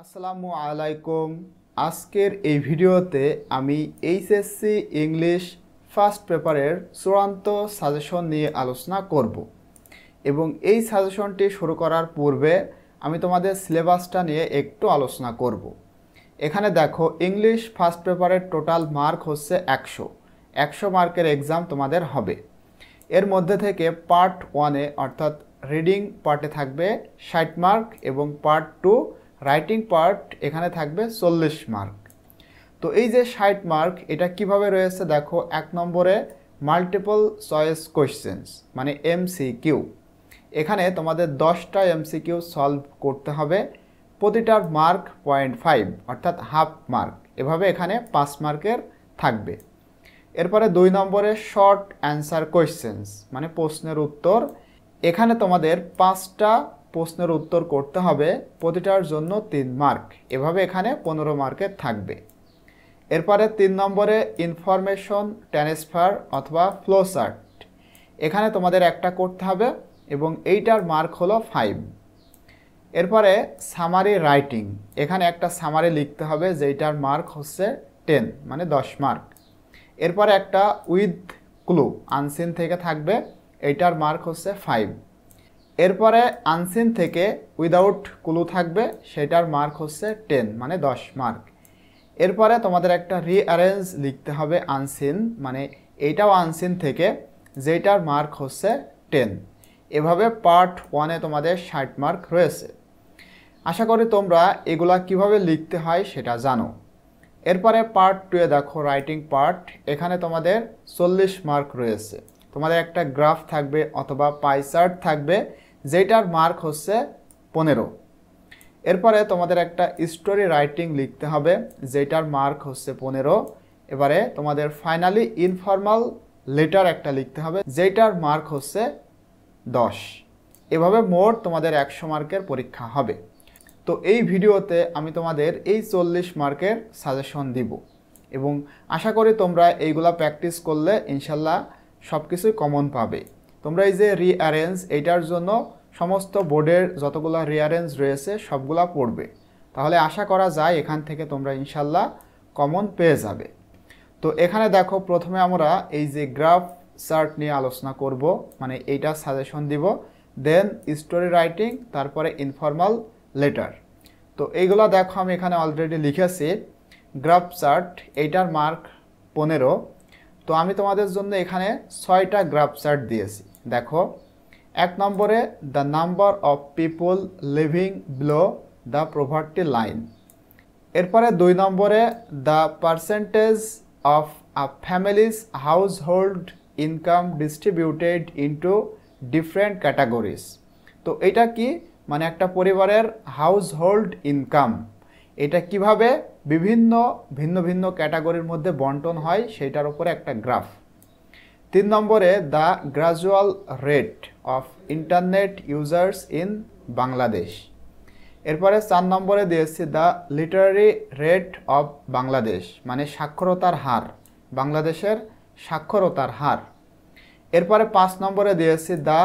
আসসালামু আলাইকুম। আজকের এই ভিডিওতে আমি এইচএসসি ইংলিশ ফার্স্ট পেপারের চূড়ান্ত সাজেশন নিয়ে আলোচনা করব এবং এই সাজেশনটি শুরু করার পূর্বে আমি তোমাদের সিলেবাসটা নিয়ে একটু আলোচনা করব। এখানে দেখো, ইংলিশ ফার্স্ট পেপারের টোটাল মার্ক হচ্ছে 100 মার্কের এক্সাম তোমাদের হবে। এর মধ্যে থেকে পার্ট 1-এ অর্থাৎ রিডিং পার্টে থাকবে 60 মার্ক এবং পার্ট 2 রাইটিং পার্ট এখানে থাকবে 40 মার্ক। তো এই যে 60 মার্ক, এটা কিভাবে রয়েছে দেখো। 1 নম্বরে মাল্টিপল চয়েস কোয়েশ্চেন্স মানে এমসিকিউ। এখানে তোমাদের 10টা এমসিকিউ সলভ করতে হবে, প্রতিটার মার্ক 0.5 অর্থাৎ হাফ মার্ক। এভাবে এখানে 5 মার্কের থাকবে। এরপরে 2 নম্বরে শর্ট অ্যান্সার কোয়েশ্চেন্স মানে প্রশ্নের উত্তর। এখানে তোমাদের 5টা প্রশ্নের উত্তর করতে হবে, প্রতিটার জন্য 3 মার্ক। এভাবে এখানে 15 মার্কের থাকবে। এরপরে 3 নম্বরে ইনফরমেশন ট্রান্সফার অথবা ফ্লো চার্ট। এখানে তোমাদের একটা করতে হবে এবং এইটার মার্ক হলো 5। এরপরে সামারি রাইটিং, এখানে একটা সামারি লিখতে হবে যেইটার মার্ক হচ্ছে 10 মানে 10 মার্ক। এরপরে একটা উইথ ক্লু আনসিন থেকে থাকবে, এইটার মার্ক হচ্ছে 5। এরপরে আনসিন থেকে উইদাউট ক্লু থাকবে, সেটার মার্ক হচ্ছে 10 মানে 10 মার্ক। এরপরে তোমাদের একটা রিঅ্যারেঞ্জ লিখতে হবে আনসিন, মানে এইটাও আনসিন থেকে, যেটার মার্ক হচ্ছে 10। এভাবে পার্ট 1-এ তোমাদের 60 মার্ক রয়েছে। আশা করি তোমরা এগুলা কিভাবে লিখতে হয় সেটা জানো। এরপরে পার্ট 2-এ দেখো রাইটিং পার্ট, এখানে তোমাদের 40 মার্ক রয়েছে। তোমাদের একটা গ্রাফ থাকবে অথবা পাই চার্ট থাকবে, যেটার মার্ক হচ্ছে 15। এরপরে তোমাদের একটা স্টোরি রাইটিং লিখতে হবে, যেটার মার্ক হচ্ছে 15। এবারে তোমাদের ফাইনালি ইনফর্মাল লেটার একটা লিখতে হবে, যেটার মার্ক হচ্ছে 10। এভাবে মোট তোমাদের 100 মার্কের পরীক্ষা হবে। তো এই ভিডিওতে আমি তোমাদের এই 40 মার্কের সাজেশন দিব এবং আশা করি তোমরা এইগুলা প্র্যাকটিস করলে ইনশাল্লাহ সব কিছুই কমন পাবে। তোমরা এই যে রিঅ্যারেঞ্জ, এইটার জন্য সমস্ত বোর্ডের যতগুলো রিঅ্যারেঞ্জ রয়েছে সবগুলা পড়বে, তাহলে আশা করা যায় এখান থেকে তোমরা ইনশাল্লাহ কমন পেয়ে যাবে। তো এখানে দেখো, প্রথমে আমরা এই যে গ্রাফ চার্ট নিয়ে আলোচনা করব, মানে এইটা সাজেশন দিব, দেন স্টোরি রাইটিং, তারপরে ইনফর্মাল লেটার। তো এইগুলো দেখো আমি এখানে অলরেডি লিখেছি। গ্রাফ চার্ট, এইটার মার্ক 15। তো আমি তোমাদের জন্য এখানে 6টা গ্রাফ চার্ট দিয়েছি। দেখো, 1 নম্বরে the number of people living below the poverty line. এরপরে 2 নম্বরে the percentage of a families house hold income distributed into different categories. তো এটা কি, মানে একটা পরিবারের হাউস হোল্ড ইনকাম, এটা কিভাবে বিভিন্ন ভিন্ন ভিন্ন ক্যাটাগরির মধ্যে বন্টন হয় সেটার উপরে একটা গ্রাফ। 3 নম্বরে the gradual rate of internet users in Bangladesh. এরপরে 4 নম্বরে দিয়েছি the Literary rate of Bangladesh, মানে সাক্ষরতার হার, বাংলাদেশের সাক্ষরতার হার। এরপরে 5 নম্বরে দিয়েছি the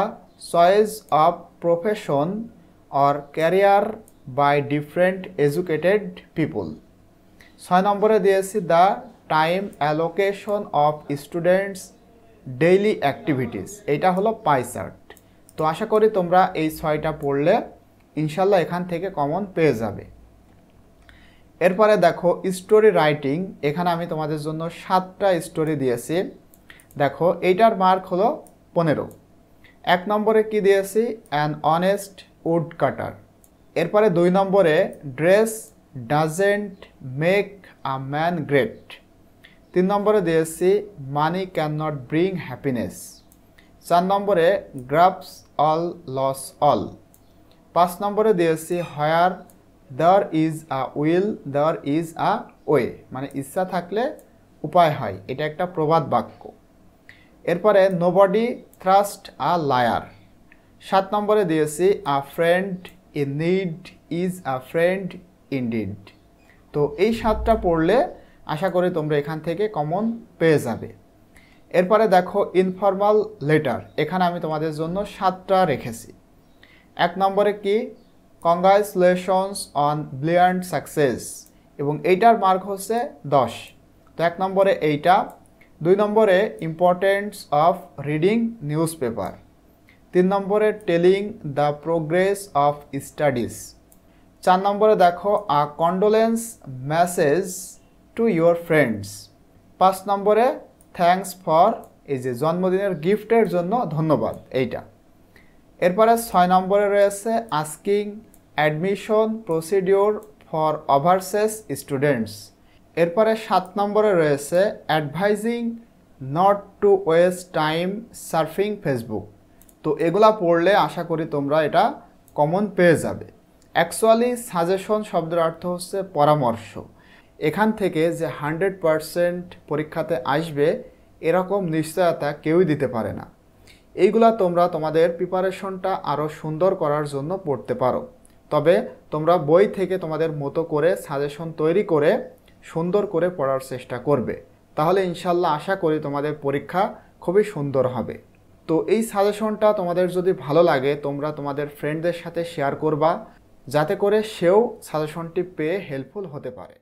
choice of profession or career by different educated people. 6 নম্বরে দিয়েছি the time allocation of students daily activities. এইটা হলো পাই চার্ট। তো আশা করি তোমরা এই 6টা পড়লে ইনশাল্লাহ এখান থেকে কমন পেয়ে যাবে। এরপরে দেখো স্টোরি রাইটিং, এখানে আমি তোমাদের জন্য 7টা স্টোরি দিয়েছি। দেখো, এইটার মার্ক হলো 15। 1 নম্বরে কি দিয়েছি, অ্যান অনেস্ট উড কাটার। এরপরে 2 নম্বরে dress doesn't make a man great. 3 নম্বরে দিয়েছি money can not bring happiness. 4 নম্বরে গ্রাফস অল লস অল। 5 নম্বরে দিয়েছি where there is a will there is a way, মানে ইচ্ছা থাকলে উপায় হয়, এটা একটা প্রবাদ বাক্য। এরপরে নোবডি থ্রাস্ট আ লায়ার। 7 নম্বরে দিয়েছি আ friend in need is a friend indeed. তো এই 7টা পড়লে আশা করি তোমরা এখান থেকে কমন পেয়ে যাবে। এরপরে দেখো ইনফর্মাল লেটার, এখানে আমি তোমাদের জন্য 7টা রেখেছি। 1 নম্বরে কি, কংগ্রাচুলেশনস অন ব্রিলিয়ান্ট সাকসেস, এবং এইটার মার্ক হচ্ছে 10। তো 1 নম্বরে এইটা। 2 নম্বরে importance of reading news paper. 3 নম্বরে telling the progress of studies. 4 নম্বরে দেখো a condolence message to your friends. 5 নম্বরে থ্যাঙ্কস ফর, এই যে জন্মদিনের গিফটের জন্য ধন্যবাদ, এইটা। এরপরে 6 নম্বরে রয়েছে asking admission procedure for overseas students. এরপরে 7 নম্বরে রয়েছে advising not to waste time surfing Facebook. তো এগুলা পড়লে আশা করি তোমরা এটা কমন পেয়ে যাবে। অ্যাকচুয়ালি সাজেশন শব্দের অর্থ হচ্ছে পরামর্শ। এখান থেকে যে 100% পরীক্ষাতে আসবে এরকম নিশ্চয়তা কেউই দিতে পারে না। এইগুলা তোমরা তোমাদের প্রিপারেশনটা আরও সুন্দর করার জন্য পড়তে পারো। তবে তোমরা বই থেকে তোমাদের মতো করে সাজেশন তৈরি করে সুন্দর করে পড়ার চেষ্টা করবে, তাহলে ইনশাল্লাহ আশা করি তোমাদের পরীক্ষা খুবই সুন্দর হবে। তো এই সাজেশনটা তোমাদের যদি ভালো লাগে তোমরা তোমাদের ফ্রেন্ডদের সাথে শেয়ার করবা, যাতে করে সেও সাজেশনটি পেয়ে হেল্পফুল হতে পারে।